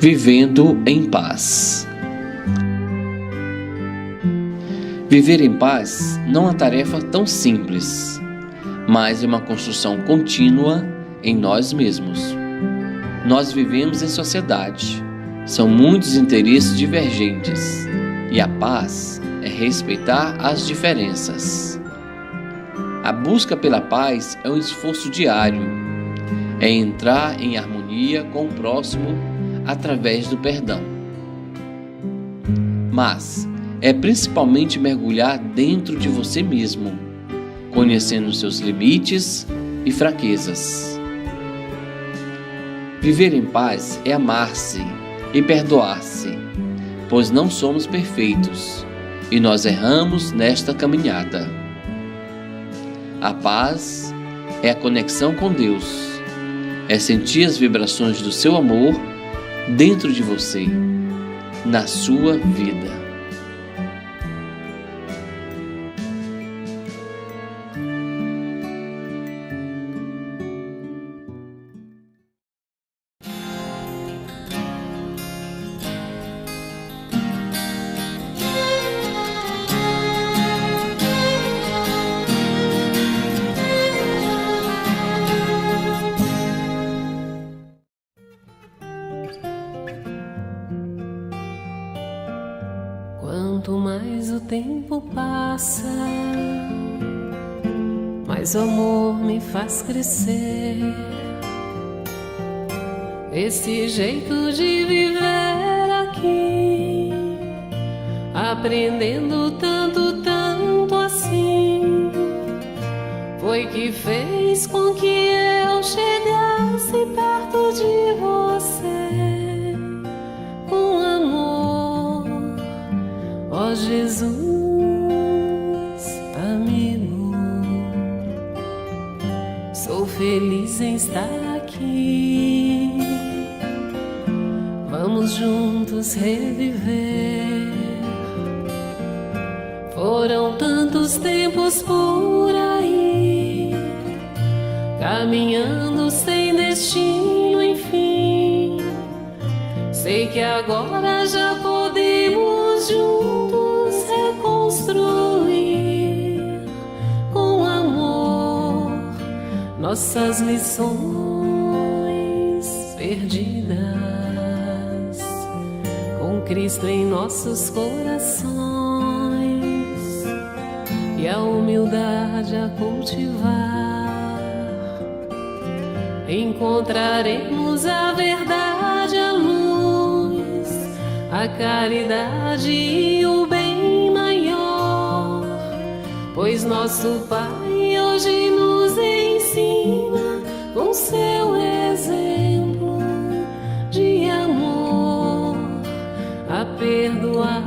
Vivendo em paz. Viver em paz não é uma tarefa tão simples, mas é uma construção contínua em nós mesmos. Nós vivemos em sociedade, são muitos interesses divergentes, e a paz é respeitar as diferenças. A busca pela paz é um esforço diário, é entrar em harmonia com o próximo através do perdão. Mas é principalmente mergulhar dentro de você mesmo, conhecendo seus limites e fraquezas. Viver em paz é amar-se e perdoar-se, pois não somos perfeitos e nós erramos nesta caminhada. A paz é a conexão com Deus, é sentir as vibrações do seu amor dentro de você, na sua vida. Quanto mais o tempo passa, mais o amor me faz crescer. Esse jeito de viver aqui, aprendendo tanto, tanto assim, foi que fez com que eu chegasse perto de você com amor. Ó Jesus, amigo, sou feliz em estar aqui. Vamos juntos reviver. Foram tantos tempos por aí, caminhando sem destino, enfim. Sei que agora já podemos juntos reconstruir com amor nossas lições perdidas, com Cristo em nossos corações e a humildade a cultivar. Encontraremos a verdade, a luz, a caridade e o bem maior, pois nosso Pai hoje nos ensina com seu exemplo de amor a perdoar,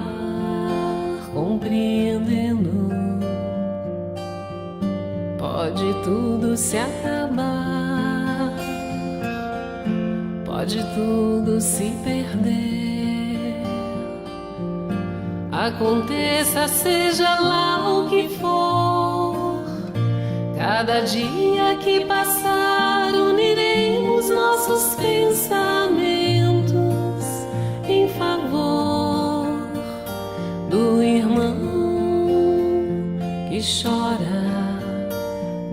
compreendendo. Pode tudo se acabar, pode tudo se perder, aconteça seja lá o que for. Cada dia que passar uniremos nossos pensamentos em favor do irmão que chora,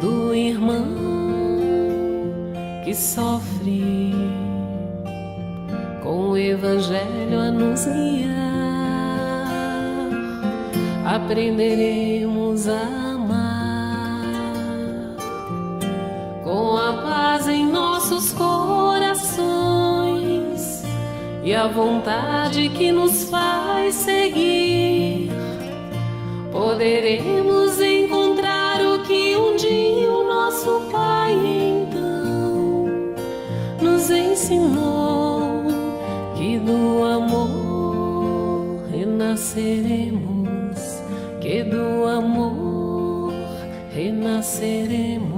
do irmão que sofre, com o Evangelho a nos guiar. Aprenderemos a amar, com a paz em nossos corações e a vontade que nos faz seguir. Poderemos encontrar o que um dia o nosso Pai então nos ensinou, que do amor renasceremos, que do amor renasceremos.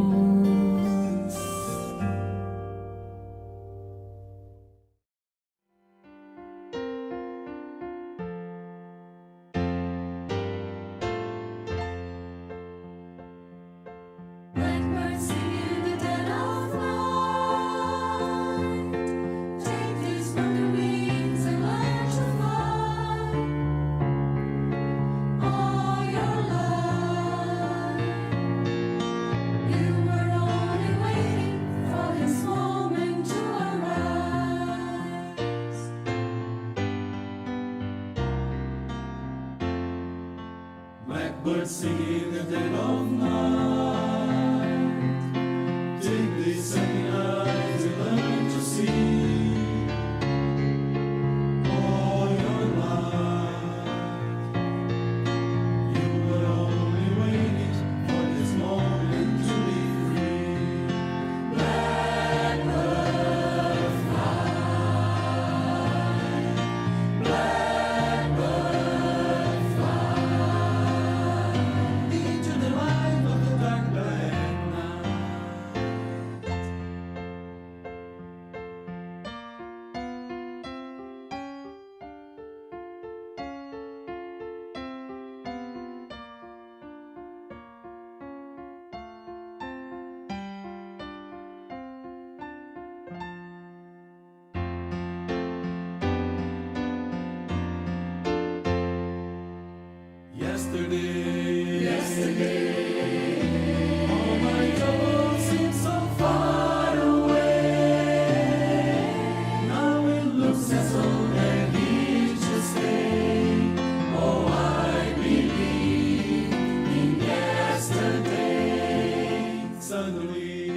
Take this wandering Blackbird singing in the dead of night. Take these sunny eyes and learn to see. All your life, you were only waiting for this moment to be free. Blackbird fly, blackbird fly into the light of the dark black night. Yesterday, all my troubles seem so far away. Now it looks as though they're here to stay. Oh, I believe in yesterday. Suddenly,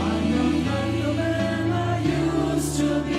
I'm not the man I used to be.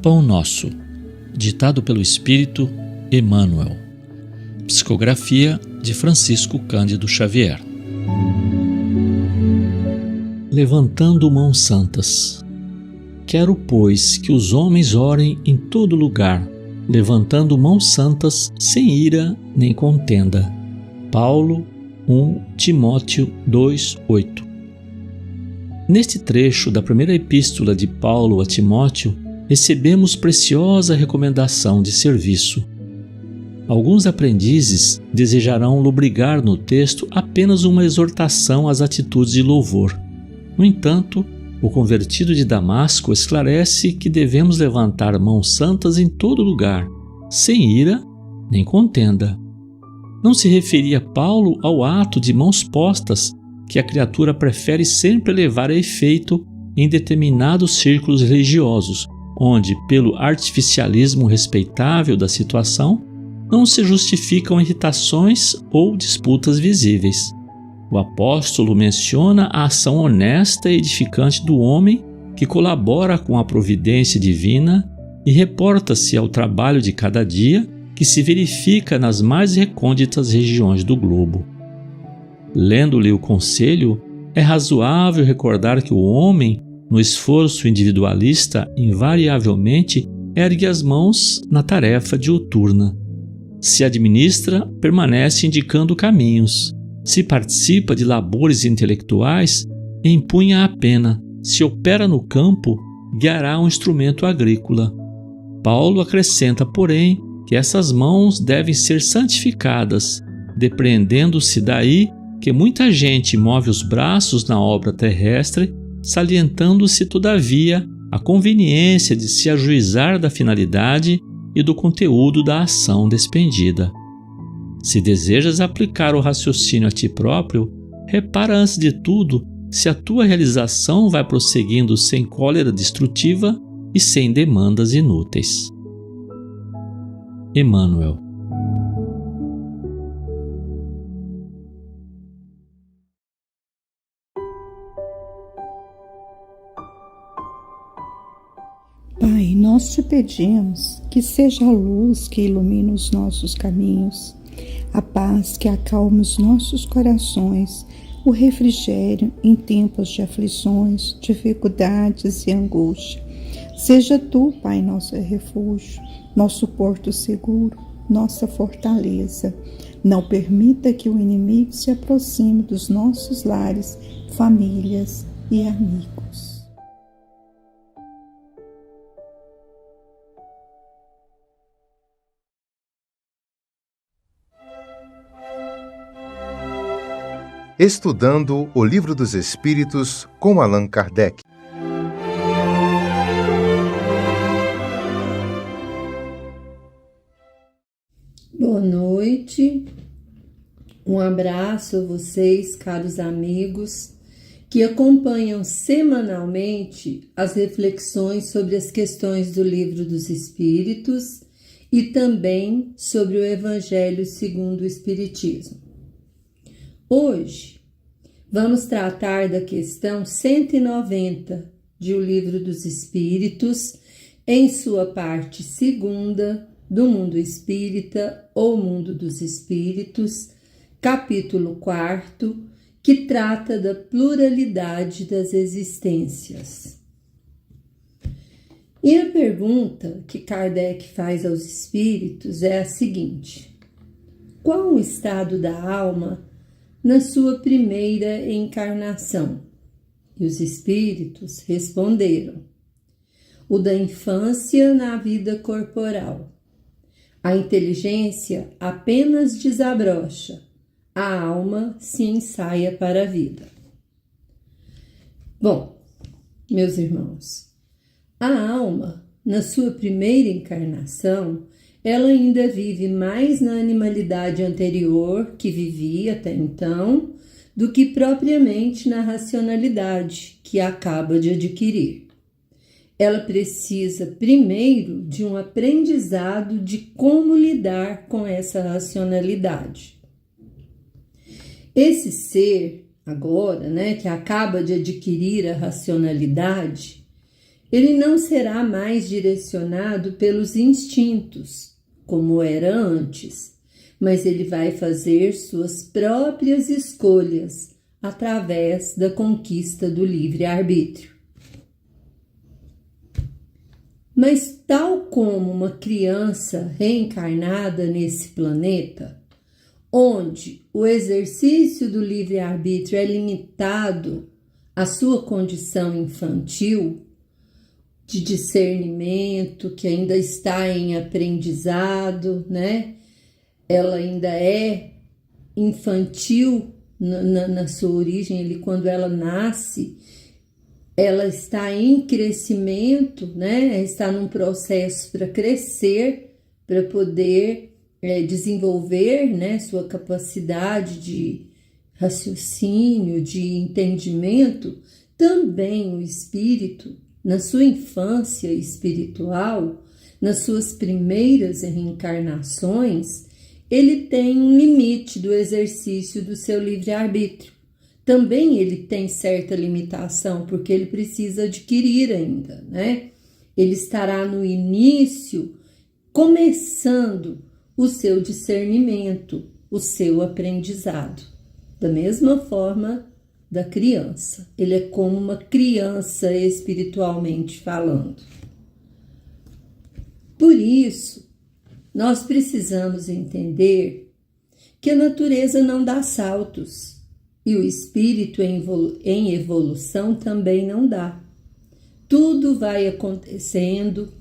Pão Nosso, ditado pelo Espírito Emmanuel. Psicografia de Francisco Cândido Xavier. Levantando mãos santas. Quero, pois, que os homens orem em todo lugar, levantando mãos santas, sem ira nem contenda. Paulo 1 Timóteo 2:8. Neste trecho da primeira epístola de Paulo a Timóteo, recebemos preciosa recomendação de serviço. Alguns aprendizes desejarão lobrigar no texto apenas uma exortação às atitudes de louvor. No entanto, o convertido de Damasco esclarece que devemos levantar mãos santas em todo lugar, sem ira nem contenda. Não se referia Paulo ao ato de mãos postas que a criatura prefere sempre levar a efeito em determinados círculos religiosos, onde, pelo artificialismo respeitável da situação, não se justificam irritações ou disputas visíveis. O apóstolo menciona a ação honesta e edificante do homem que colabora com a providência divina e reporta-se ao trabalho de cada dia que se verifica nas mais recônditas regiões do globo. Lendo-lhe o conselho, é razoável recordar que o homem, no esforço individualista, invariavelmente ergue as mãos na tarefa diuturna. Se administra, permanece indicando caminhos. Se participa de labores intelectuais, empunha a pena. Se opera no campo, guiará um instrumento agrícola. Paulo acrescenta, porém, que essas mãos devem ser santificadas, depreendendo-se daí que muita gente move os braços na obra terrestre, salientando-se, todavia, a conveniência de se ajuizar da finalidade e do conteúdo da ação despendida. Se desejas aplicar o raciocínio a ti próprio, repara antes de tudo se a tua realização vai prosseguindo sem cólera destrutiva e sem demandas inúteis. Emmanuel. Pai, nós te pedimos que seja a luz que ilumine os nossos caminhos, a paz que acalme os nossos corações, o refrigério em tempos de aflições, dificuldades e angústia. Seja tu, Pai, nosso refúgio, nosso porto seguro, nossa fortaleza. Não permita que o inimigo se aproxime dos nossos lares, famílias e amigos. Estudando o Livro dos Espíritos com Allan Kardec. Boa noite, um abraço a vocês, caros amigos, que acompanham semanalmente as reflexões sobre as questões do Livro dos Espíritos e também sobre o Evangelho segundo o Espiritismo. Hoje, vamos tratar da questão 190 de O Livro dos Espíritos, em sua parte segunda, do Mundo Espírita ou Mundo dos Espíritos, capítulo 4, que trata da pluralidade das existências. E a pergunta que Kardec faz aos espíritos é a seguinte: qual o estado da alma na sua primeira encarnação? E os espíritos responderam: o da infância na vida corporal. A inteligência apenas desabrocha, a alma se ensaia para a vida. Bom, meus irmãos, a alma, na sua primeira encarnação, ela ainda vive mais na animalidade anterior que vivia até então, do que propriamente na racionalidade que acaba de adquirir. Ela precisa primeiro de um aprendizado de como lidar com essa racionalidade. Esse ser, agora, que acaba de adquirir a racionalidade, ele não será mais direcionado pelos instintos, como era antes, mas ele vai fazer suas próprias escolhas através da conquista do livre-arbítrio. Mas tal como uma criança reencarnada nesse planeta, onde o exercício do livre-arbítrio é limitado à sua condição infantil, de discernimento, que ainda está em aprendizado, Ela ainda é infantil na sua origem, quando ela nasce, ela está em crescimento, Está num processo para crescer, para poder desenvolver, sua capacidade de raciocínio, de entendimento. Também o espírito, na sua infância espiritual, nas suas primeiras reencarnações, ele tem um limite do exercício do seu livre-arbítrio. Também ele tem certa limitação, porque ele precisa adquirir ainda, Ele estará no início, começando o seu discernimento, o seu aprendizado. Da mesma forma da criança. Ele é como uma criança espiritualmente falando. Por isso, nós precisamos entender que a natureza não dá saltos e o espírito em evolução também não dá. Tudo vai acontecendo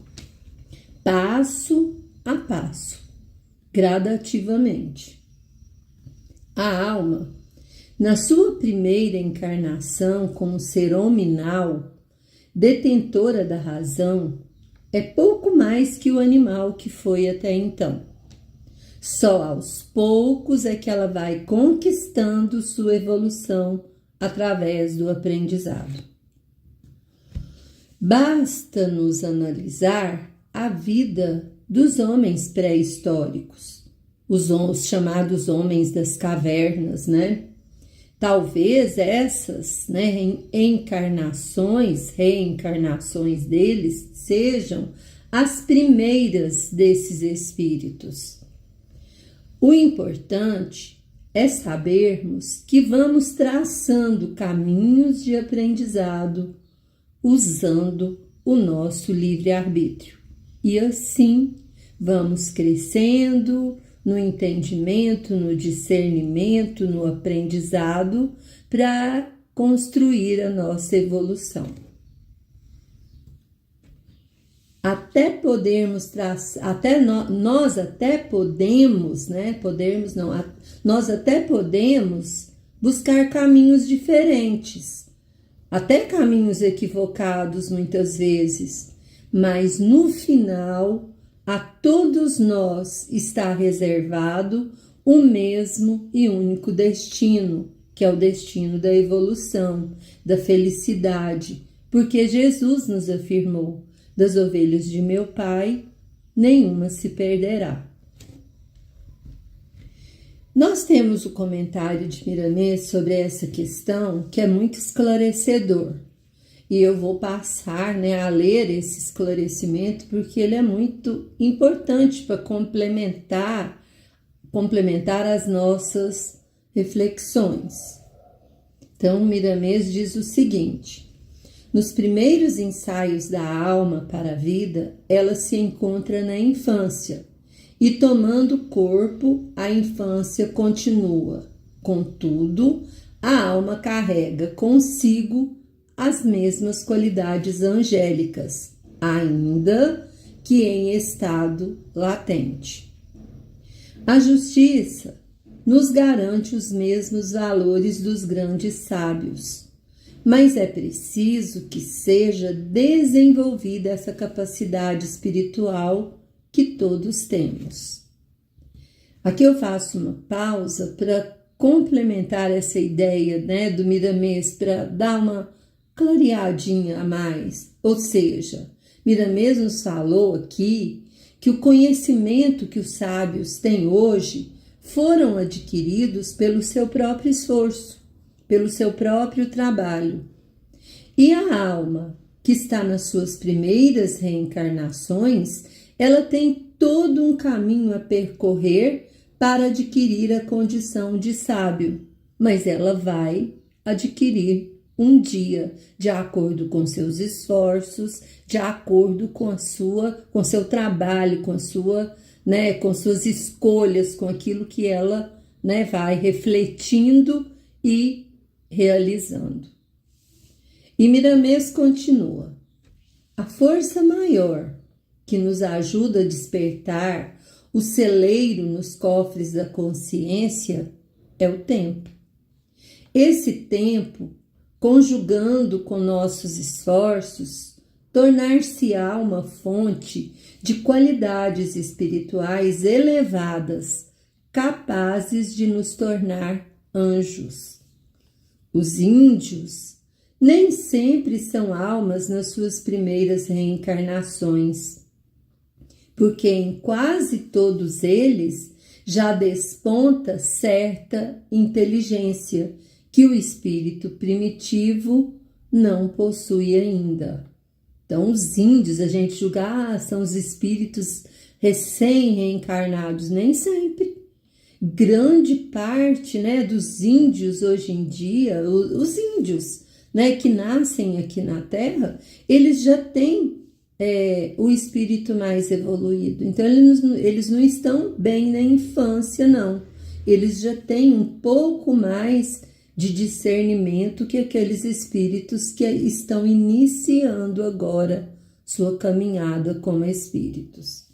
passo a passo, gradativamente. A alma, na sua primeira encarnação como ser hominal, detentora da razão, é pouco mais que o animal que foi até então. Só aos poucos é que ela vai conquistando sua evolução através do aprendizado. Basta-nos analisar a vida dos homens pré-históricos, os chamados homens das cavernas, Talvez essas reencarnações deles sejam as primeiras desses espíritos. O importante é sabermos que vamos traçando caminhos de aprendizado usando o nosso livre-arbítrio. E assim vamos crescendo no entendimento, no discernimento, no aprendizado, para construir a nossa evolução. Nós até podemos buscar caminhos diferentes, até caminhos equivocados muitas vezes, mas no final a todos nós está reservado o mesmo e único destino, que é o destino da evolução, da felicidade, porque Jesus nos afirmou: das ovelhas de meu Pai, nenhuma se perderá. Nós temos o comentário de Miramês sobre essa questão que é muito esclarecedor. E eu vou passar, a ler esse esclarecimento porque ele é muito importante para complementar as nossas reflexões. Então, Miramês diz o seguinte: nos primeiros ensaios da alma para a vida, ela se encontra na infância, e tomando corpo, a infância continua. Contudo, a alma carrega consigo as mesmas qualidades angélicas, ainda que em estado latente. A justiça nos garante os mesmos valores dos grandes sábios, mas é preciso que seja desenvolvida essa capacidade espiritual que todos temos. Aqui eu faço uma pausa para complementar essa ideia, do Miramês, para dar uma clareadinha a mais. Ou seja, Miramês nos falou aqui que o conhecimento que os sábios têm hoje foram adquiridos pelo seu próprio esforço, pelo seu próprio trabalho. E a alma, que está nas suas primeiras reencarnações, ela tem todo um caminho a percorrer para adquirir a condição de sábio, mas ela vai adquirir um dia, de acordo com seus esforços, de acordo com seu trabalho, com suas escolhas, com aquilo que ela, vai refletindo e realizando. E Miramês continua: a força maior que nos ajuda a despertar o celeiro nos cofres da consciência é o tempo. Esse tempo, conjugando com nossos esforços, tornar-se-á uma fonte de qualidades espirituais elevadas, capazes de nos tornar anjos. Os índios nem sempre são almas nas suas primeiras reencarnações, porque em quase todos eles já desponta certa inteligência que o espírito primitivo não possui ainda. Então, os índios, a gente julga, são os espíritos recém-reencarnados. Nem sempre. Grande parte, dos índios hoje em dia, os índios, que nascem aqui na Terra, eles já têm o espírito mais evoluído. Então, eles não estão bem na infância, não. Eles já têm um pouco mais de discernimento que aqueles espíritos que estão iniciando agora sua caminhada como espíritos.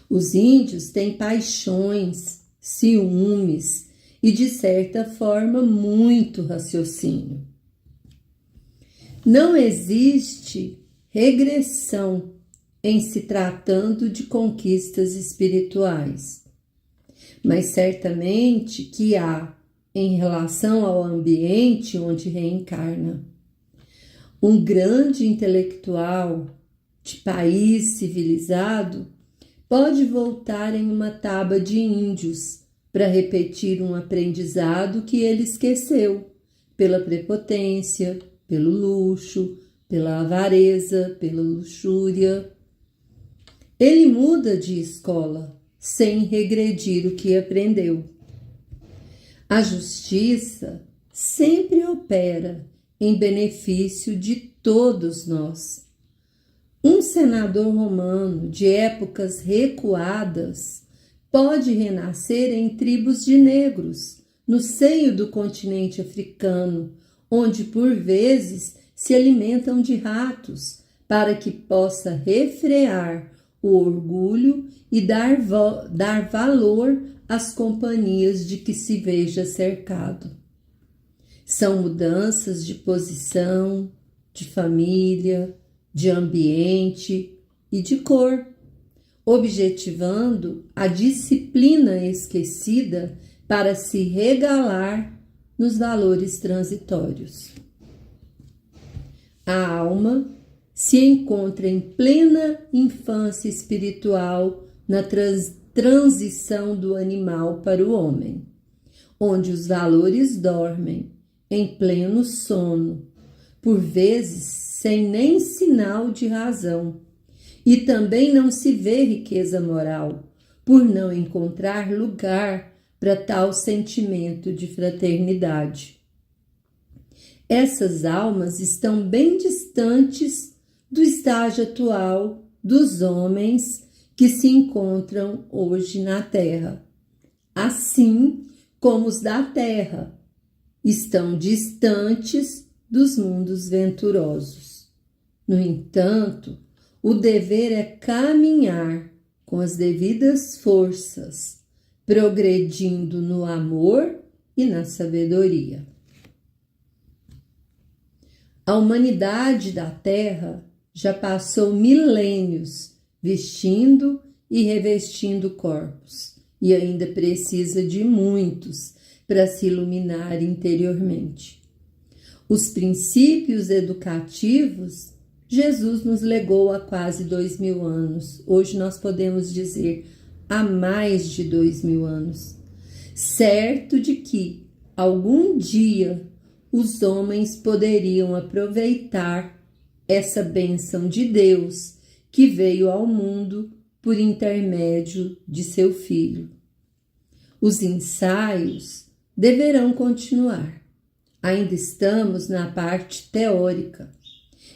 Os índios têm paixões, ciúmes e, de certa forma, muito raciocínio. Não existe regressão em se tratando de conquistas espirituais, mas certamente que há em relação ao ambiente onde reencarna. Um grande intelectual de país civilizado pode voltar em uma taba de índios para repetir um aprendizado que ele esqueceu pela prepotência, pelo luxo, pela avareza, pela luxúria. Ele muda de escola sem regredir o que aprendeu. A justiça sempre opera em benefício de todos nós. Um senador romano de épocas recuadas pode renascer em tribos de negros no seio do continente africano, onde por vezes se alimentam de ratos, para que possa refrear o orgulho e dar valor às companhias de que se veja cercado. São mudanças de posição, de família, de ambiente e de cor, objetivando a disciplina esquecida para se regalar nos valores transitórios. A alma se encontra em plena infância espiritual na transição do animal para o homem, onde os valores dormem em pleno sono, por vezes sem nem sinal de razão, e também não se vê riqueza moral, por não encontrar lugar para tal sentimento de fraternidade. Essas almas estão bem distantes do estágio atual dos homens que se encontram hoje na Terra, assim como os da Terra estão distantes dos mundos venturosos. No entanto, o dever é caminhar com as devidas forças, progredindo no amor e na sabedoria. A humanidade da Terra já passou milênios vestindo e revestindo corpos e ainda precisa de muitos para se iluminar interiormente. Os princípios educativos Jesus nos legou há quase 2000 anos. Hoje nós podemos dizer há mais de 2000 anos. Certo de que algum dia os homens poderiam aproveitar essa bênção de Deus que veio ao mundo por intermédio de seu Filho. Os ensaios deverão continuar. Ainda estamos na parte teórica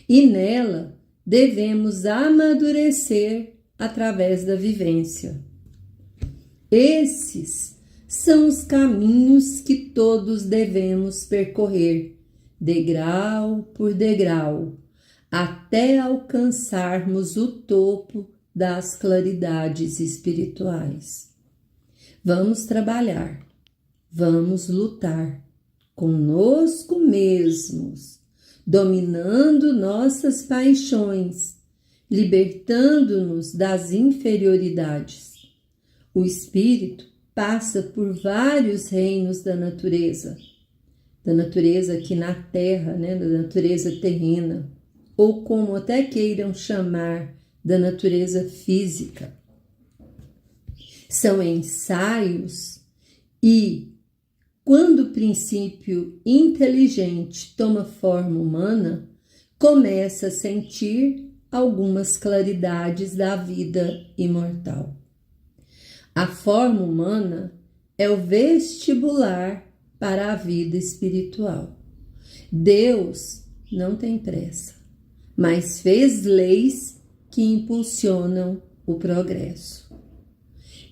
e nela devemos amadurecer através da vivência. Esses são os caminhos que todos devemos percorrer, degrau por degrau, até alcançarmos o topo das claridades espirituais. Vamos trabalhar, vamos lutar conosco mesmos, dominando nossas paixões, libertando-nos das inferioridades. O espírito passa por vários reinos da natureza aqui na Terra, da natureza terrena, ou como até queiram chamar, da natureza física. São ensaios e, quando o princípio inteligente toma forma humana, começa a sentir algumas claridades da vida imortal. A forma humana é o vestibular para a vida espiritual. Deus não tem pressa, mas fez leis que impulsionam o progresso.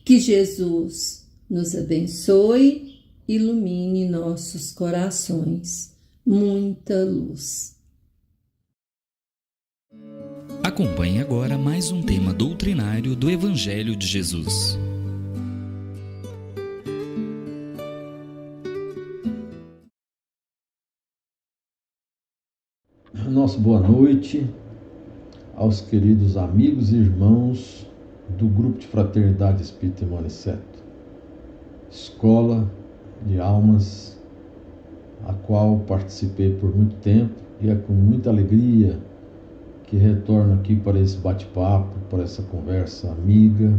Que Jesus nos abençoe, ilumine nossos corações. Muita luz. Acompanhe agora mais um tema doutrinário do Evangelho de Jesus. Nossa boa noite aos queridos amigos e irmãos do Grupo de Fraternidade Espírita Emanuel, escola de almas, a qual participei por muito tempo e é com muita alegria que retorno aqui para esse bate-papo, para essa conversa amiga,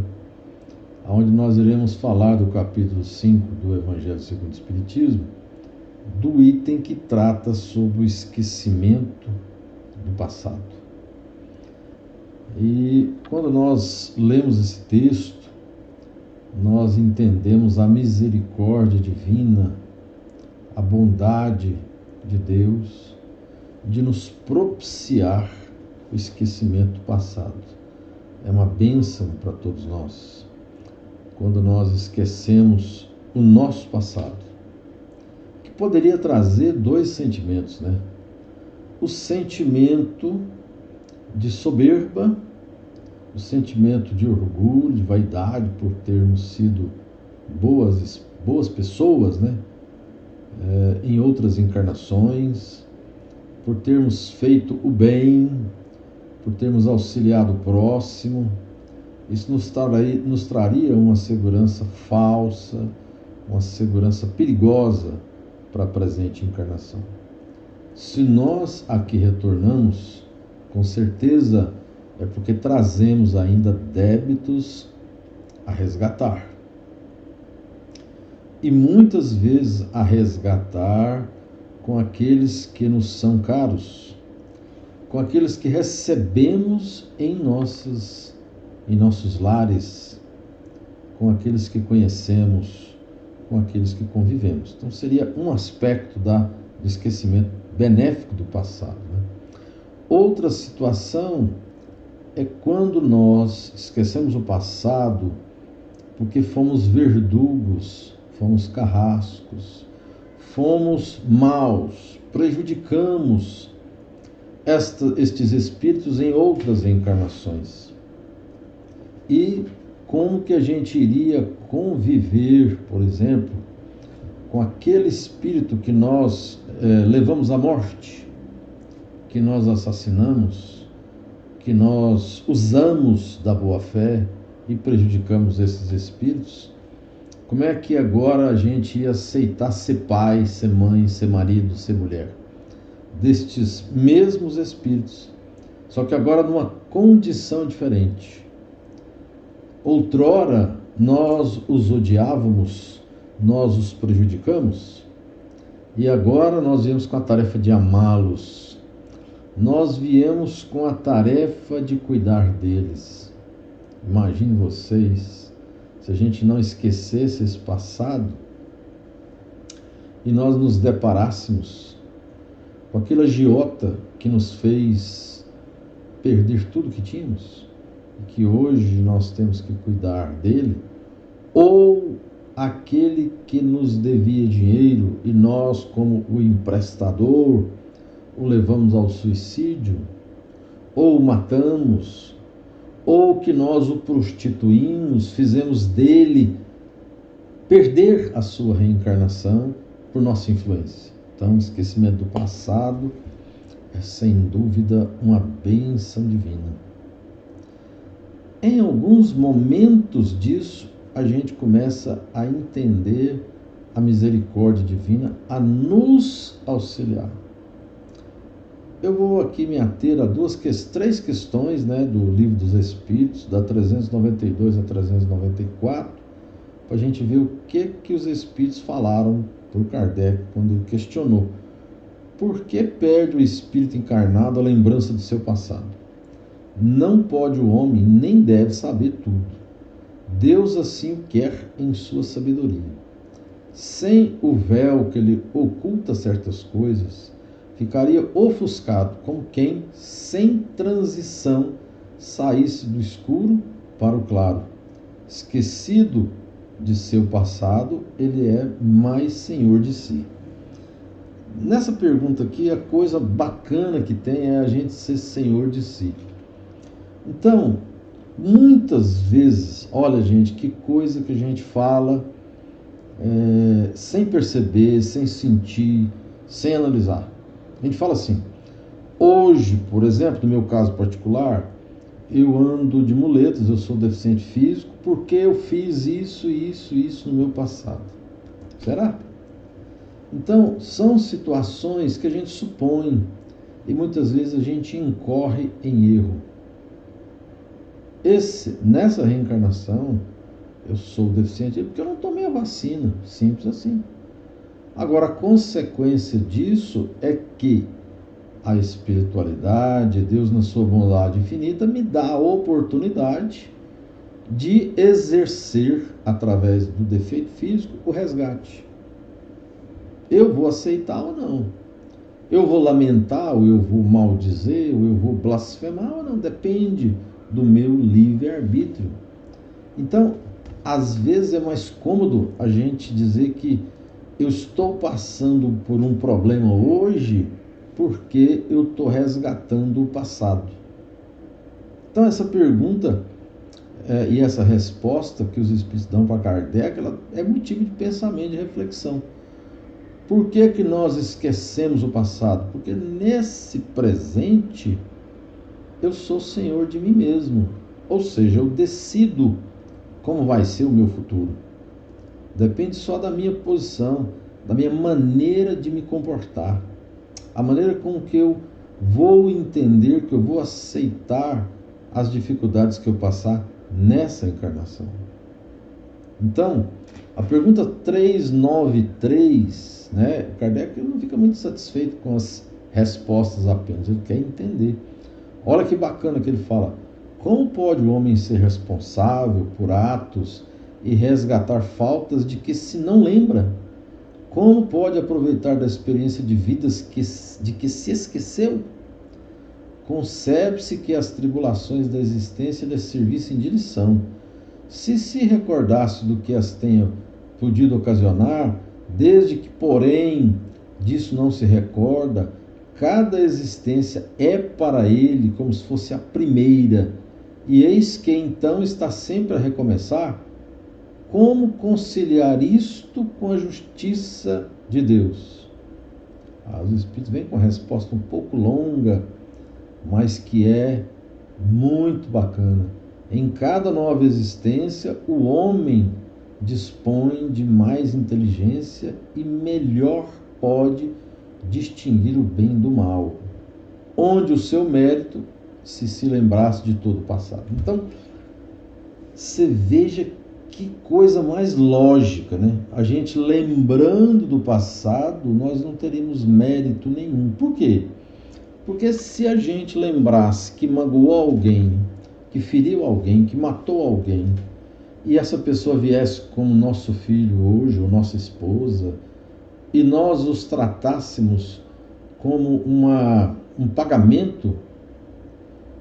onde nós iremos falar do capítulo 5 do Evangelho segundo o Espiritismo, do item que trata sobre o esquecimento do passado. E quando nós lemos esse texto, nós entendemos a misericórdia divina, a bondade de Deus de nos propiciar o esquecimento do passado. É uma bênção para todos nós, quando nós esquecemos o nosso passado, que poderia trazer dois sentimentos, O sentimento de soberba, o sentimento de orgulho, de vaidade por termos sido boas pessoas, em outras encarnações, por termos feito o bem, por termos auxiliado o próximo. Isso nos traria uma segurança falsa, uma segurança perigosa para a presente encarnação. Se nós aqui retornamos, com certeza é porque trazemos ainda débitos a resgatar. E muitas vezes a resgatar com aqueles que nos são caros, com aqueles que recebemos em nossos lares, com aqueles que conhecemos, com aqueles que convivemos. Então seria um aspecto do esquecimento benéfico do passado, né? Outra situação é quando nós esquecemos o passado porque fomos verdugos, fomos carrascos, fomos maus, prejudicamos estes espíritos em outras reencarnações. E como que a gente iria conviver, por exemplo, com aquele espírito que nós levamos à morte, que nós assassinamos, que nós usamos da boa-fé e prejudicamos esses espíritos? Como é que agora a gente ia aceitar ser pai, ser mãe, ser marido, ser mulher destes mesmos espíritos, só que agora numa condição diferente? Outrora nós os odiávamos, nós os prejudicamos, e agora nós viemos com a tarefa de amá-los, nós viemos com a tarefa de cuidar deles. Imagine vocês, se a gente não esquecesse esse passado e nós nos deparássemos com aquele agiota que nos fez perder tudo que tínhamos e que hoje nós temos que cuidar dele, ou aquele que nos devia dinheiro e nós, como o emprestador, o levamos ao suicídio, ou o matamos, ou que nós o prostituímos, fizemos dele perder a sua reencarnação por nossa influência. Então, o esquecimento do passado é, sem dúvida, uma bênção divina. Em alguns momentos disso, a gente começa a entender a misericórdia divina a nos auxiliar. Eu vou aqui me ater a três questões, né, do Livro dos Espíritos, da 392 a 394, para a gente ver o que os Espíritos falaram por Kardec quando ele questionou: por que perde o espírito encarnado a lembrança do seu passado? Não pode o homem, nem deve saber tudo. Deus assim o quer em sua sabedoria. Sem o véu que lhe oculta certas coisas, ficaria ofuscado, como quem, sem transição, saísse do escuro para o claro. Esquecido de seu passado, ele é mais senhor de si. Nessa pergunta aqui, a coisa bacana que tem é a gente ser senhor de si. Então, muitas vezes, olha gente, que coisa que a gente fala sem perceber, sem sentir, sem analisar. A gente fala assim: hoje, por exemplo, no meu caso particular, eu ando de muletas, eu sou deficiente físico, porque eu fiz isso no meu passado. Será? Então, são situações que a gente supõe e muitas vezes a gente incorre em erro. Nessa reencarnação, eu sou deficiente porque eu não tomei a vacina, simples assim. Agora, a consequência disso é que a espiritualidade, Deus na sua bondade infinita, me dá a oportunidade de exercer, através do defeito físico, o resgate. Eu vou aceitar ou não? Eu vou lamentar, ou eu vou maldizer, ou eu vou blasfemar ou não? Depende do meu livre-arbítrio. Então, às vezes é mais cômodo a gente dizer que eu estou passando por um problema hoje porque eu estou resgatando o passado. Então, essa pergunta e essa resposta que os Espíritos dão para Kardec, ela é motivo de pensamento, de reflexão. Por que nós esquecemos o passado? Porque nesse presente eu sou senhor de mim mesmo. Ou seja, eu decido como vai ser o meu futuro. Depende só da minha posição, da minha maneira de me comportar. A maneira com que eu vou entender, que eu vou aceitar as dificuldades que eu passar nessa encarnação. Então, a pergunta 393, né, Kardec não fica muito satisfeito com as respostas apenas, ele quer entender. Olha que bacana que ele fala: como pode o homem ser responsável por atos e resgatar faltas de que se não lembra? Como pode aproveitar da experiência de vidas de que se esqueceu? Concebe-se que as tribulações da existência lhe servissem de lição. Se recordasse do que as tenha podido ocasionar, desde que, porém, disso não se recorda, cada existência é para ele como se fosse a primeira, e eis que então está sempre a recomeçar. Como conciliar isto com a justiça de Deus? Os Espíritos vêm com a resposta um pouco longa, mas que é muito bacana. Em cada nova existência, o homem dispõe de mais inteligência e melhor pode distinguir o bem do mal, onde o seu mérito se lembrasse de todo o passado. Então, você veja que coisa mais lógica, né? A gente lembrando do passado, nós não teríamos mérito nenhum. Por quê? Porque se a gente lembrasse que magoou alguém, que feriu alguém, que matou alguém, e essa pessoa viesse como nosso filho hoje, ou nossa esposa, e nós os tratássemos como um pagamento,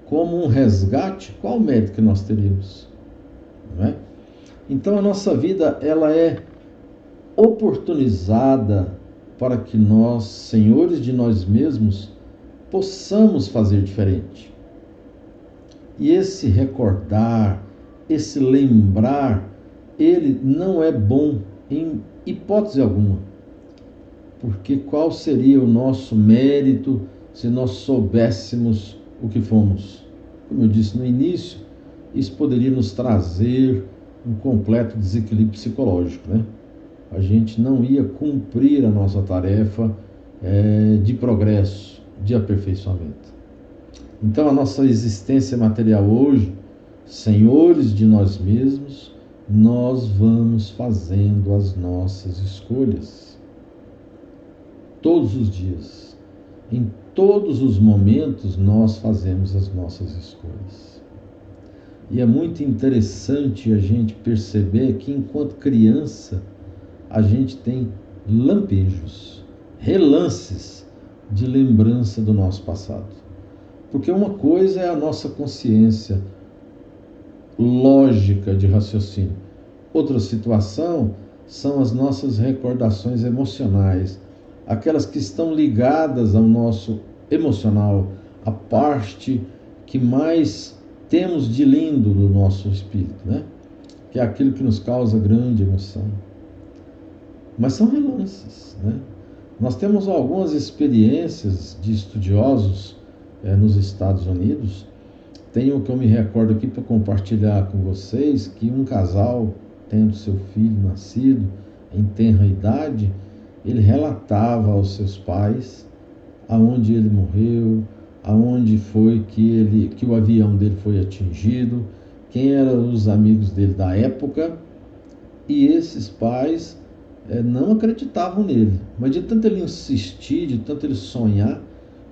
como um resgate, qual o mérito que nós teríamos? Não é? Então a nossa vida, ela é oportunizada para que nós, senhores de nós mesmos, possamos fazer diferente. E esse recordar, esse lembrar, ele não é bom em hipótese alguma. Porque qual seria o nosso mérito se nós soubéssemos o que fomos? Como eu disse no início, isso poderia nos trazer um completo desequilíbrio psicológico, né? A gente não ia cumprir a nossa tarefa de progresso, de aperfeiçoamento. Então a nossa existência material hoje, senhores de nós mesmos, nós vamos fazendo as nossas escolhas. Todos os dias, em todos os momentos, nós fazemos as nossas escolhas. E é muito interessante a gente perceber que, enquanto criança, a gente tem lampejos, relances de lembrança do nosso passado. Porque uma coisa é a nossa consciência lógica de raciocínio. Outra situação são as nossas recordações emocionais, aquelas que estão ligadas ao nosso emocional, a parte que mais temos de lindo do nosso espírito, né? Que é aquilo que nos causa grande emoção. Mas são relances, né? Nós temos algumas experiências de estudiosos nos Estados Unidos. Tem o que eu me recordo aqui para compartilhar com vocês, que um casal, tendo seu filho nascido em tenra idade, ele relatava aos seus pais aonde ele morreu, aonde foi que o avião dele foi atingido, quem eram os amigos dele da época, e esses pais não acreditavam nele, mas de tanto ele insistir, de tanto ele sonhar,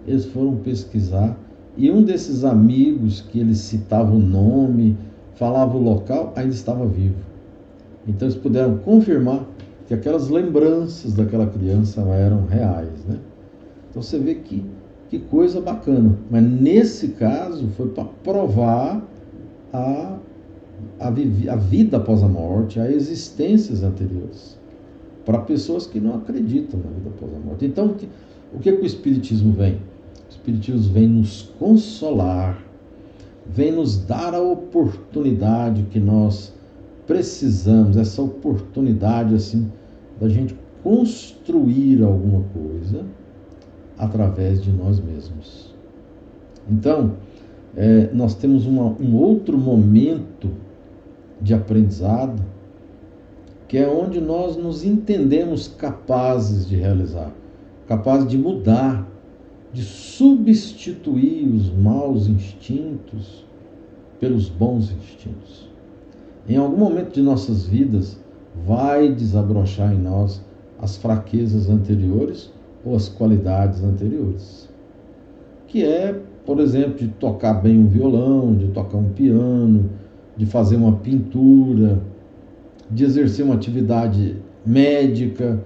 eles foram pesquisar, e um desses amigos que ele citava o nome, falava o local, ainda estava vivo. Então eles puderam confirmar que aquelas lembranças daquela criança eram reais, né? Então você vê que coisa bacana. Mas nesse caso foi para provar a vida após a morte, a existências anteriores, para pessoas que não acreditam na vida após a morte. Então o que o Espiritismo vem? O Espiritismo vem nos consolar, vem nos dar a oportunidade que nós precisamos, essa oportunidade assim da gente construir alguma coisa através de nós mesmos. Então, nós temos um outro momento de aprendizado, que é onde nós nos entendemos capazes de realizar, capazes de mudar, de substituir os maus instintos pelos bons instintos. Em algum momento de nossas vidas, vai desabrochar em nós as fraquezas anteriores ou as qualidades anteriores. Que é, por exemplo, de tocar bem um violão, de tocar um piano, de fazer uma pintura, de exercer uma atividade médica,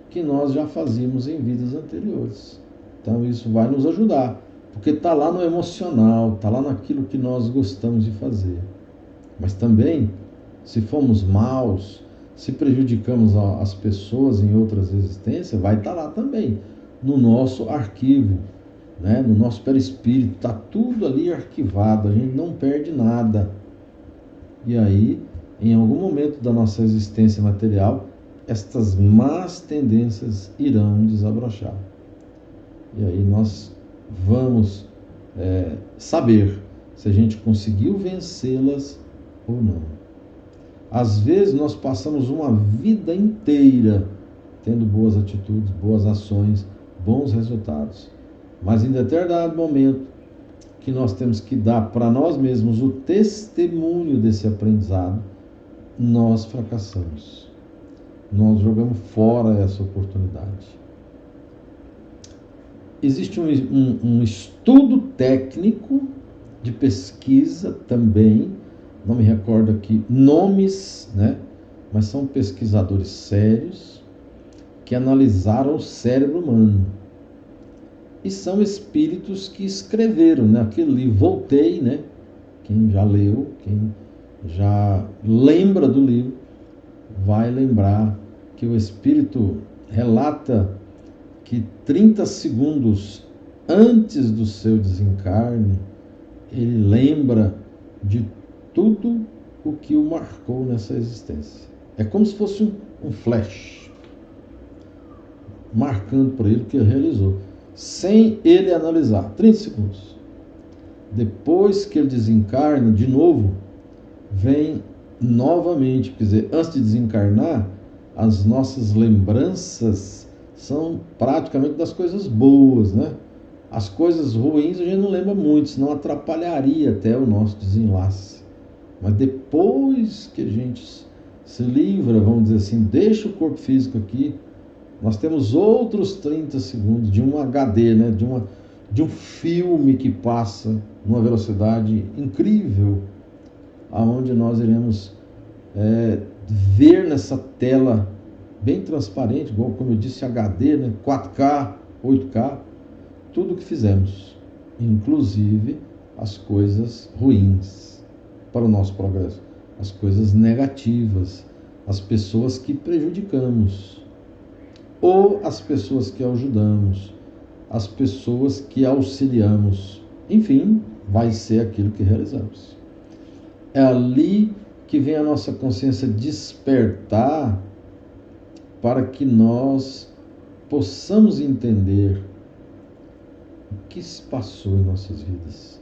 que nós já fazíamos em vidas anteriores. Então isso vai nos ajudar, porque está lá no emocional, está lá naquilo que nós gostamos de fazer. Mas também, se fomos maus, se prejudicamos as pessoas em outras existências, vai estar lá também, no nosso arquivo, né? No nosso perispírito, está tudo ali arquivado, a gente não perde nada. E aí, em algum momento da nossa existência material, estas más tendências irão desabrochar. E aí nós vamos saber se a gente conseguiu vencê-las ou não. Às vezes nós passamos uma vida inteira tendo boas atitudes, boas ações, bons resultados. Mas em determinado momento que nós temos que dar para nós mesmos o testemunho desse aprendizado, nós fracassamos. Nós jogamos fora essa oportunidade. Existe um estudo técnico de pesquisa também, não me recordo aqui nomes, né? Mas são pesquisadores sérios que analisaram o cérebro humano. E são espíritos que escreveram, né? Aquele livro Voltei, né? Quem já leu, quem já lembra do livro, vai lembrar que o espírito relata que 30 segundos antes do seu desencarne, ele lembra de tudo o que o marcou nessa existência. É como se fosse um flash, marcando para ele o que ele realizou, sem ele analisar. 30 segundos. Depois que ele desencarna, de novo, vem novamente, quer dizer, antes de desencarnar, as nossas lembranças são praticamente das coisas boas, né? As coisas ruins a gente não lembra muito, senão atrapalharia até o nosso desenlace. Mas depois que a gente se livra, vamos dizer assim, deixa o corpo físico aqui, nós temos outros 30 segundos de um HD, né? De um filme que passa numa velocidade incrível, aonde nós iremos ver nessa tela bem transparente, igual como eu disse, HD, né? 4K, 8K, tudo que fizemos, inclusive as coisas ruins para o nosso progresso, as coisas negativas, as pessoas que prejudicamos, ou as pessoas que ajudamos, as pessoas que auxiliamos, enfim, vai ser aquilo que realizamos. É ali que vem a nossa consciência despertar para que nós possamos entender o que se passou em nossas vidas.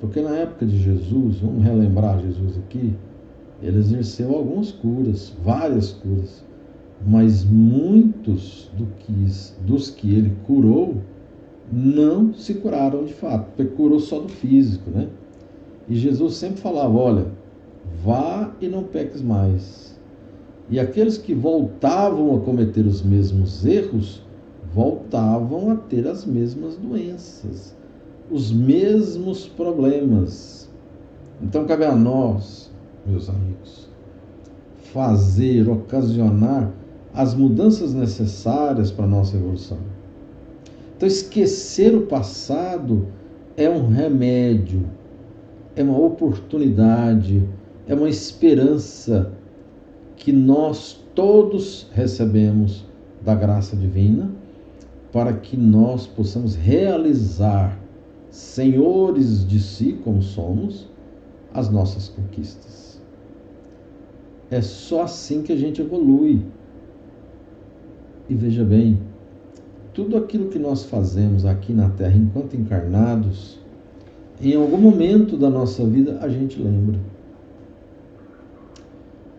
Porque na época de Jesus, vamos relembrar Jesus aqui, ele exerceu algumas curas, várias curas, mas muitos dos que ele curou não se curaram de fato, porque curou só do físico, né? E Jesus sempre falava, olha, vá e não peques mais. E aqueles que voltavam a cometer os mesmos erros, voltavam a ter as mesmas doenças, os mesmos problemas. Então cabe a nós, meus amigos, fazer, ocasionar as mudanças necessárias para a nossa evolução. Então esquecer o passado é um remédio, é uma oportunidade, é uma esperança que nós todos recebemos da graça divina para que nós possamos realizar, senhores de si como somos, as nossas conquistas. É só assim que a gente evolui. E veja bem, tudo aquilo que nós fazemos aqui na Terra enquanto encarnados, em algum momento da nossa vida a gente lembra.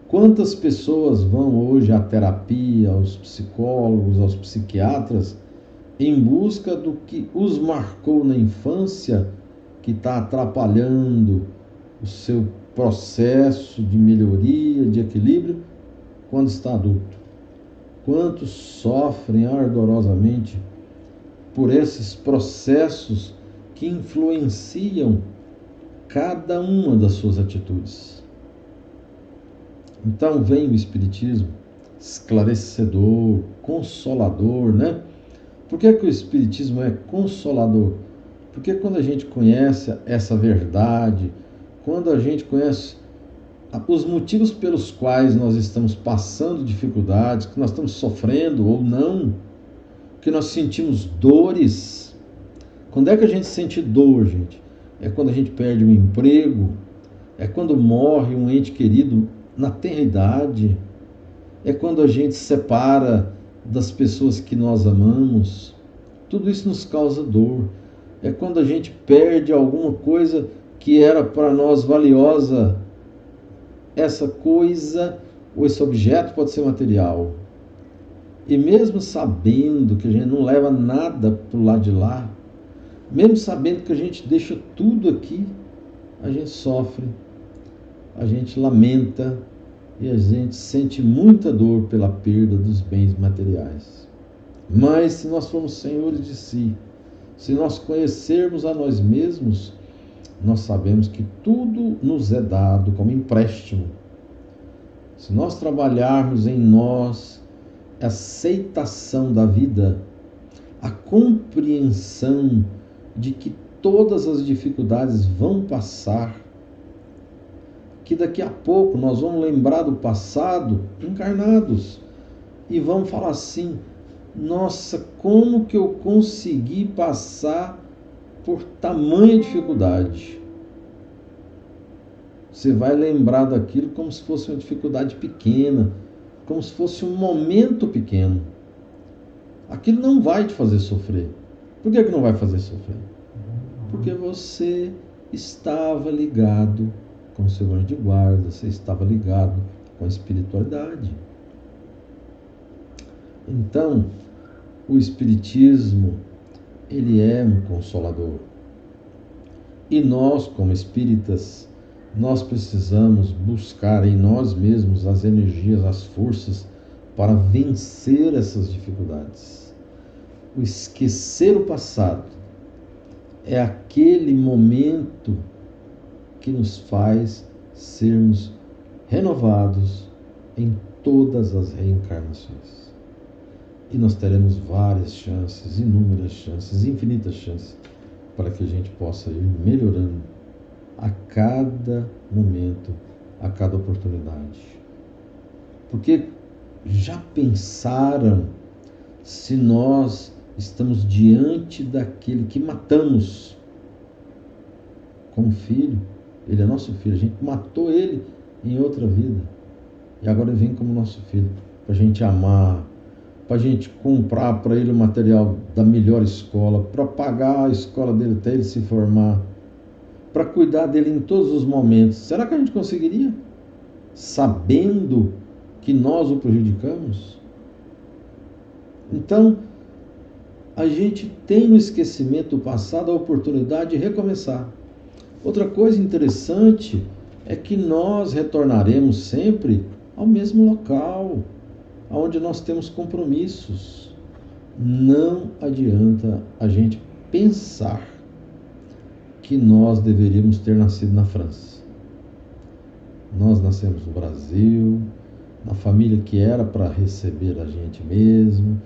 Quantas pessoas vão hoje à terapia, aos psicólogos, aos psiquiatras, em busca do que os marcou na infância, que está atrapalhando o seu processo de melhoria, de equilíbrio, quando está adulto. Quantos sofrem ardorosamente por esses processos que influenciam cada uma das suas atitudes. Então vem o Espiritismo esclarecedor, consolador, né? Por que o Espiritismo é consolador? Porque quando a gente conhece essa verdade, quando a gente conhece os motivos pelos quais nós estamos passando dificuldades, que nós estamos sofrendo ou não, que nós sentimos dores. Quando é que a gente sente dor, gente? É quando a gente perde um emprego, é quando morre um ente querido na tenra idade, é quando a gente se separa das pessoas que nós amamos. Tudo isso nos causa dor. É quando a gente perde alguma coisa que era para nós valiosa. Essa coisa ou esse objeto pode ser material. E mesmo sabendo que a gente não leva nada para o lado de lá, mesmo sabendo que a gente deixa tudo aqui, a gente sofre, a gente lamenta e a gente sente muita dor pela perda dos bens materiais. Mas se nós formos senhores de si, se nós conhecermos a nós mesmos, nós sabemos que tudo nos é dado como empréstimo. Se nós trabalharmos em nós a aceitação da vida, a compreensão de que todas as dificuldades vão passar, que daqui a pouco nós vamos lembrar do passado encarnados e vamos falar assim: nossa, como que eu consegui passar por tamanha dificuldade? Você vai lembrar daquilo como se fosse uma dificuldade pequena, como se fosse um momento pequeno. Aquilo não vai te fazer sofrer. Por que não vai fazer sofrer? Porque você estava ligado com o seu anjo de guarda, você estava ligado com a espiritualidade. Então, o Espiritismo, ele é um consolador. E nós, como espíritas, nós precisamos buscar em nós mesmos as energias, as forças para vencer essas dificuldades. O esquecer o passado é aquele momento que nos faz sermos renovados em todas as reencarnações. E nós teremos várias chances, inúmeras chances, infinitas chances, para que a gente possa ir melhorando a cada momento, a cada oportunidade. Porque já pensaram se nós estamos diante daquele que matamos como filho? Ele é nosso filho, a gente matou ele em outra vida e agora ele vem como nosso filho, para a gente amar, para a gente comprar para ele o material da melhor escola, para pagar a escola dele até ele se formar, para cuidar dele em todos os momentos. Será que a gente conseguiria? Sabendo que nós o prejudicamos? Então, a gente tem no esquecimento do passado a oportunidade de recomeçar. Outra coisa interessante é que nós retornaremos sempre ao mesmo local, onde nós temos compromissos. Não adianta a gente pensar que nós deveríamos ter nascido na França. Nós nascemos no Brasil, na família que era para receber a gente mesmo,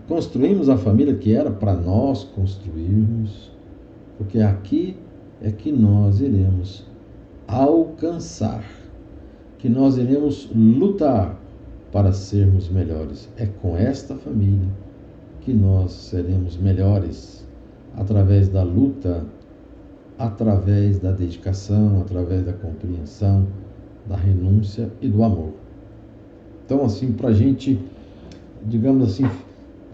construímos a família que era para nós construirmos, porque aqui é que nós iremos alcançar, que nós iremos lutar para sermos melhores. É com esta família que nós seremos melhores, através da luta, através da dedicação, através da compreensão, da renúncia e do amor. Então, assim, para a gente, digamos assim,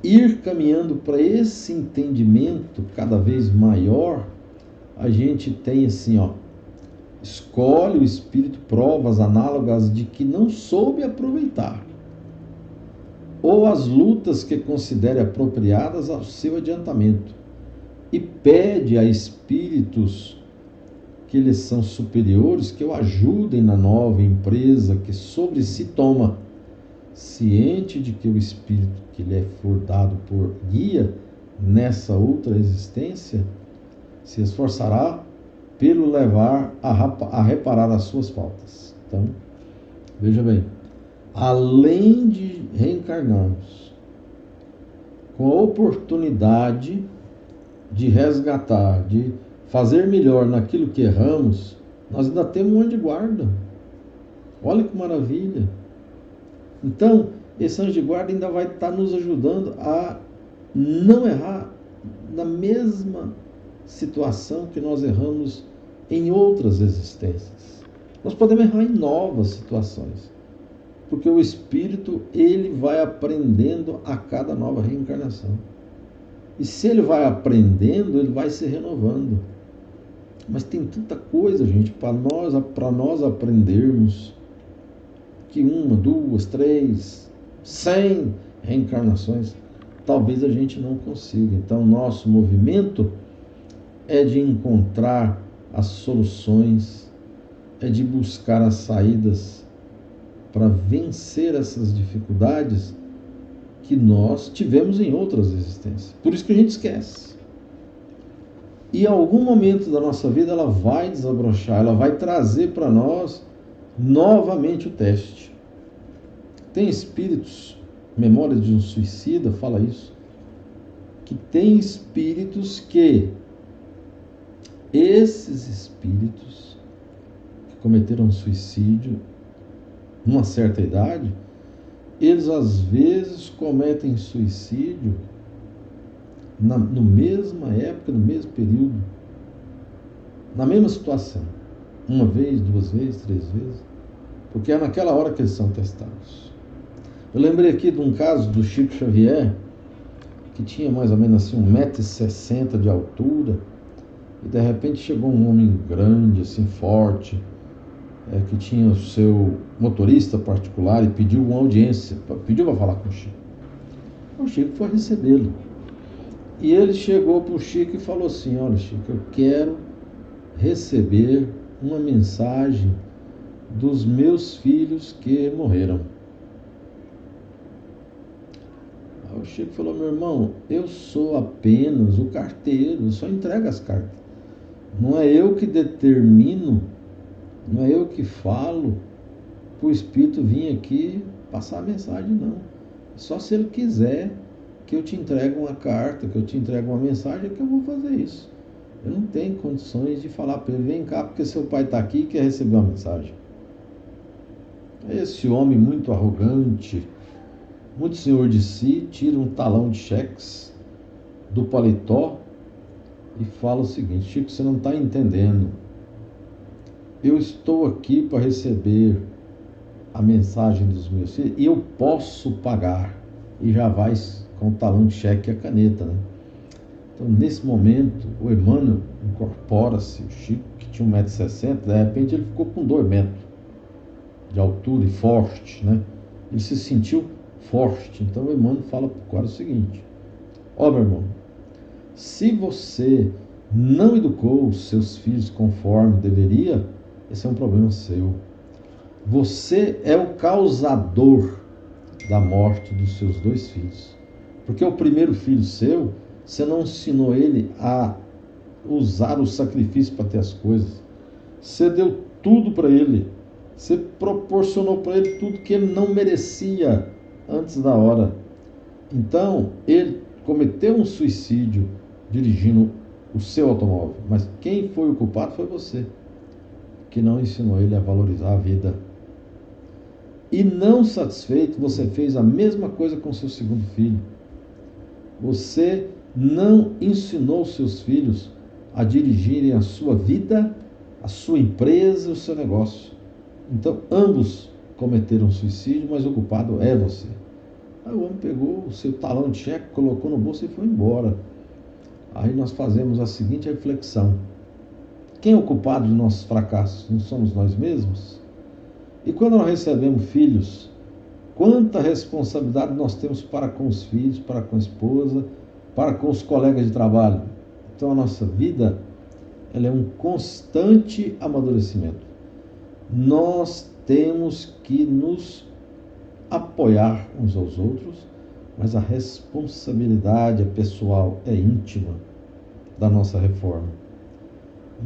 ir caminhando para esse entendimento cada vez maior, a gente tem assim, escolhe o espírito provas análogas de que não soube aproveitar, ou as lutas que considere apropriadas ao seu adiantamento, e pede a espíritos que eles são superiores, que o ajudem na nova empresa que sobre si toma, ciente de que o espírito que lhe for dado por guia nessa outra existência se esforçará pelo levar a reparar as suas faltas. Então, veja bem, além de reencarnarmos com a oportunidade de resgatar, de fazer melhor naquilo que erramos, nós ainda temos um anjo de guarda. Olha que maravilha! Então, esse anjo de guarda ainda vai estar nos ajudando a não errar na mesma situação que nós erramos em outras existências. Nós podemos errar em novas situações, porque o espírito, ele vai aprendendo a cada nova reencarnação. E se ele vai aprendendo, ele vai se renovando. Mas tem tanta coisa, gente, para nós aprendermos, que 1, 2, 3, 100 reencarnações, talvez a gente não consiga. Então, nosso movimento é de encontrar as soluções, é de buscar as saídas para vencer essas dificuldades que nós tivemos em outras existências. Por isso que a gente esquece. E em algum momento da nossa vida ela vai desabrochar, ela vai trazer para nós novamente o teste. Tem espíritos, Memória de um Suicida fala isso, que tem espíritos que, esses espíritos que cometeram suicídio numa certa idade, eles às vezes cometem suicídio na mesma época, no mesmo período, na mesma situação, 1 vez, 2 vezes, 3 vezes, porque é naquela hora que eles são testados. Eu lembrei aqui de um caso do Chico Xavier, que tinha mais ou menos assim 1,60 m de altura, e de repente chegou um homem grande, assim, forte, que tinha o seu motorista particular e pediu uma audiência, pediu para falar com o Chico. O Chico foi recebê-lo. E ele chegou para o Chico e falou assim: olha, Chico, eu quero receber uma mensagem dos meus filhos que morreram. Aí o Chico falou: meu irmão, eu sou apenas o carteiro, eu só entrego as cartas. Não é eu que determino, não é eu que falo para o Espírito vir aqui passar a mensagem, não. Só se ele quiser que eu te entregue uma carta, que eu te entregue uma mensagem, que eu vou fazer isso. Eu não tenho condições de falar para ele: vem cá, porque seu pai está aqui e quer receber uma mensagem. Esse homem muito arrogante, muito senhor de si, tira um talão de cheques do paletó e fala o seguinte: Chico, você não está entendendo. Eu estou aqui para receber a mensagem dos meus filhos e eu posso pagar. E já vai com o talão de cheque e a caneta, né? Então, nesse momento, o Emmanuel incorpora-se, o Chico, que tinha 1,60 m, de repente ele ficou com 2 metros de altura e forte, né? Ele se sentiu forte. Então, o Emmanuel fala para o cara o seguinte: ó, meu irmão, se você não educou os seus filhos conforme deveria, esse é um problema seu. Você é o causador da morte dos seus 2 filhos. Porque o primeiro filho seu, você não ensinou ele a usar o sacrifício para ter as coisas. Você deu tudo para ele. Você proporcionou para ele tudo que ele não merecia antes da hora. Então, ele cometeu um suicídio dirigindo o seu automóvel. Mas quem foi o culpado foi você, que não ensinou ele a valorizar a vida. E não satisfeito, você fez a mesma coisa com seu segundo filho. Você não ensinou seus filhos a dirigirem a sua vida, a sua empresa, o seu negócio. Então, ambos cometeram suicídio, mas o culpado é você. Aí o homem pegou o seu talão de cheque, colocou no bolso e foi embora. Aí nós fazemos a seguinte reflexão: quem é o culpado de nossos fracassos? Não somos nós mesmos? E quando nós recebemos filhos, quanta responsabilidade nós temos para com os filhos, para com a esposa, para com os colegas de trabalho. Então a nossa vida ela é um constante amadurecimento. Nós temos que nos apoiar uns aos outros, mas a responsabilidade é pessoal, é íntima da nossa reforma.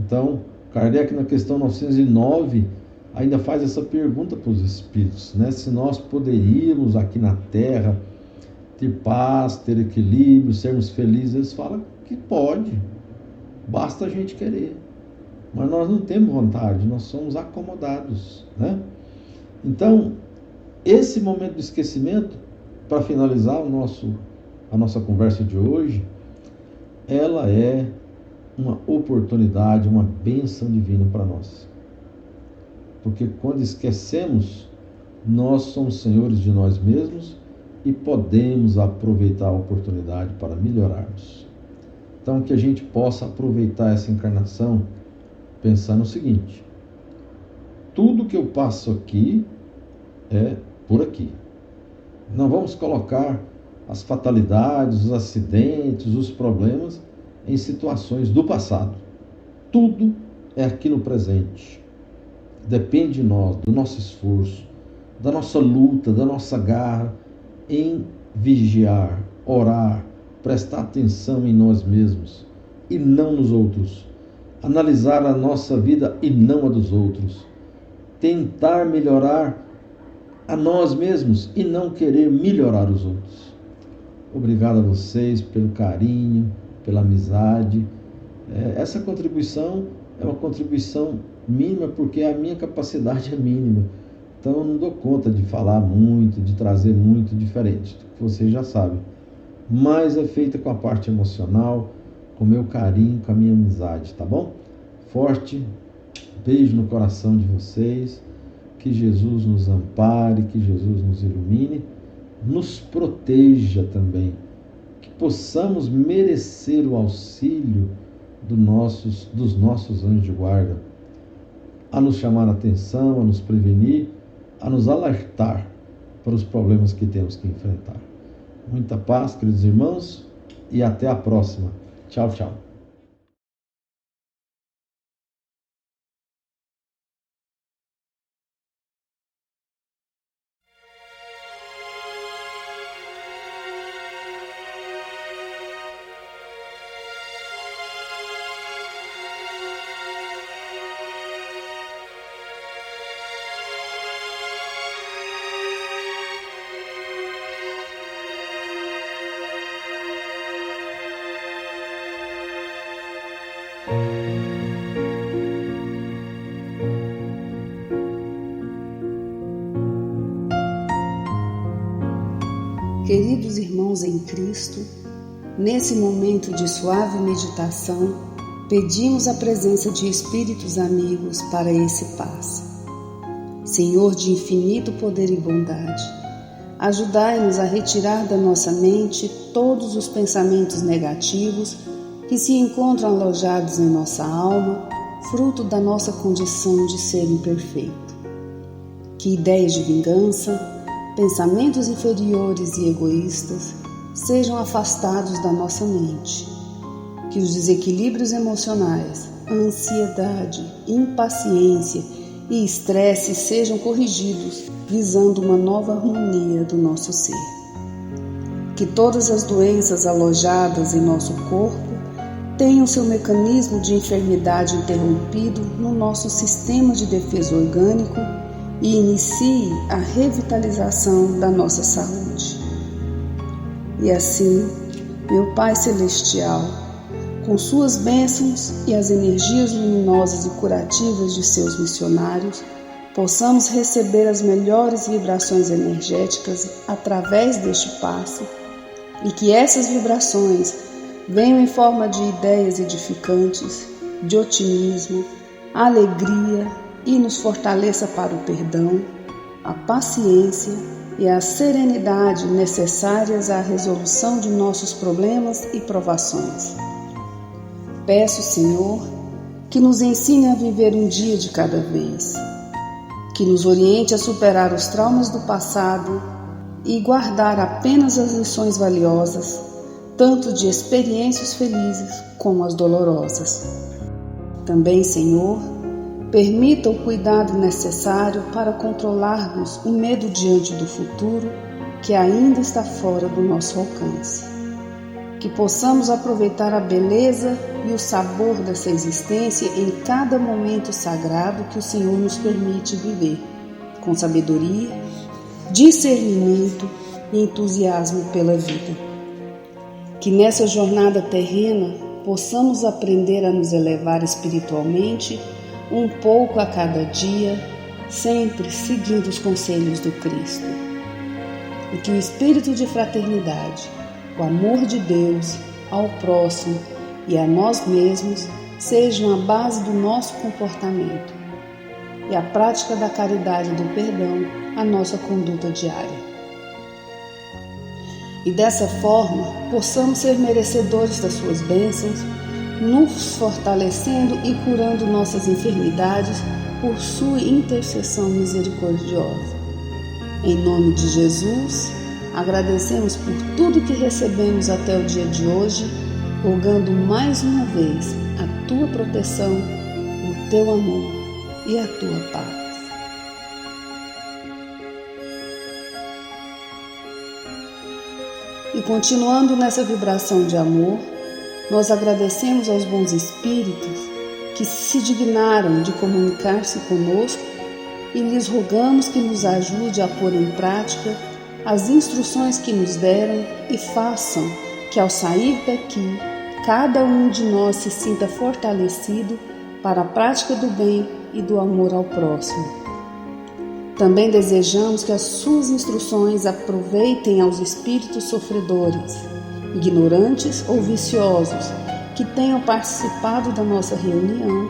Então, Kardec, na questão 909, ainda faz essa pergunta para os espíritos, né? Se nós poderíamos aqui na Terra ter paz, ter equilíbrio, sermos felizes. Eles falam que pode, basta a gente querer. Mas nós não temos vontade, nós somos acomodados, né? Então, esse momento do esquecimento, para finalizar a nossa conversa de hoje, ela é uma oportunidade, uma bênção divina para nós. Porque quando esquecemos, nós somos senhores de nós mesmos e podemos aproveitar a oportunidade para melhorarmos. Então, que a gente possa aproveitar essa encarnação pensando o seguinte: tudo que eu passo aqui é por aqui. Não vamos colocar as fatalidades, os acidentes, os problemas em situações do passado. Tudo é aqui no presente. Depende de nós, do nosso esforço, da nossa luta, da nossa garra em vigiar, orar, prestar atenção em nós mesmos e não nos outros. Analisar a nossa vida e não a dos outros. Tentar melhorar a nós mesmos e não querer melhorar os outros. Obrigado a vocês pelo carinho, pela amizade. Essa contribuição é uma contribuição mínima, porque a minha capacidade é mínima. Então eu não dou conta de falar muito, de trazer muito diferente, que vocês já sabem. Mas é feita com a parte emocional, com o meu carinho, com a minha amizade, tá bom? Forte beijo no coração de vocês. Que Jesus nos ampare, que Jesus nos ilumine, nos proteja também, que possamos merecer o auxílio dos nossos anjos de guarda, a nos chamar a atenção, a nos prevenir, a nos alertar para os problemas que temos que enfrentar. Muita paz, queridos irmãos, e até a próxima. Tchau, tchau. Queridos irmãos em Cristo, nesse momento de suave meditação, pedimos a presença de espíritos amigos para esse passe. Senhor de infinito poder e bondade, ajudai-nos a retirar da nossa mente todos os pensamentos negativos que se encontram alojados em nossa alma, fruto da nossa condição de ser imperfeito. Que ideias de vingança, pensamentos inferiores e egoístas sejam afastados da nossa mente. Que os desequilíbrios emocionais, ansiedade, impaciência e estresse sejam corrigidos, visando uma nova harmonia do nosso ser. Que todas as doenças alojadas em nosso corpo tenham seu mecanismo de enfermidade interrompido no nosso sistema de defesa orgânico e inicie a revitalização da nossa saúde. E assim, meu Pai Celestial, com suas bênçãos e as energias luminosas e curativas de seus missionários, possamos receber as melhores vibrações energéticas através deste passe e que essas vibrações venham em forma de ideias edificantes, de otimismo, alegria, e nos fortaleça para o perdão, a paciência e a serenidade necessárias à resolução de nossos problemas e provações. Peço, Senhor, que nos ensine a viver um dia de cada vez, que nos oriente a superar os traumas do passado e guardar apenas as lições valiosas, tanto de experiências felizes como as dolorosas. Também, Senhor, permita o cuidado necessário para controlarmos o medo diante do futuro que ainda está fora do nosso alcance. Que possamos aproveitar a beleza e o sabor dessa existência em cada momento sagrado que o Senhor nos permite viver, com sabedoria, discernimento e entusiasmo pela vida. Que nessa jornada terrena possamos aprender a nos elevar espiritualmente um pouco a cada dia, sempre seguindo os conselhos do Cristo. E que o espírito de fraternidade, o amor de Deus ao próximo e a nós mesmos sejam a base do nosso comportamento e a prática da caridade e do perdão a nossa conduta diária. E dessa forma possamos ser merecedores das suas bênçãos, nos fortalecendo e curando nossas enfermidades por sua intercessão misericordiosa. Em nome de Jesus, agradecemos por tudo que recebemos até o dia de hoje, rogando mais uma vez a tua proteção, o teu amor e a tua paz. E continuando nessa vibração de amor, nós agradecemos aos bons espíritos que se dignaram de comunicar-se conosco e lhes rogamos que nos ajude a pôr em prática as instruções que nos deram e façam que ao sair daqui, cada um de nós se sinta fortalecido para a prática do bem e do amor ao próximo. Também desejamos que as suas instruções aproveitem aos espíritos sofredores, ignorantes ou viciosos, que tenham participado da nossa reunião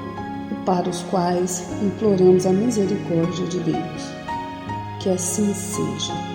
e para os quais imploramos a misericórdia de Deus. Que assim seja.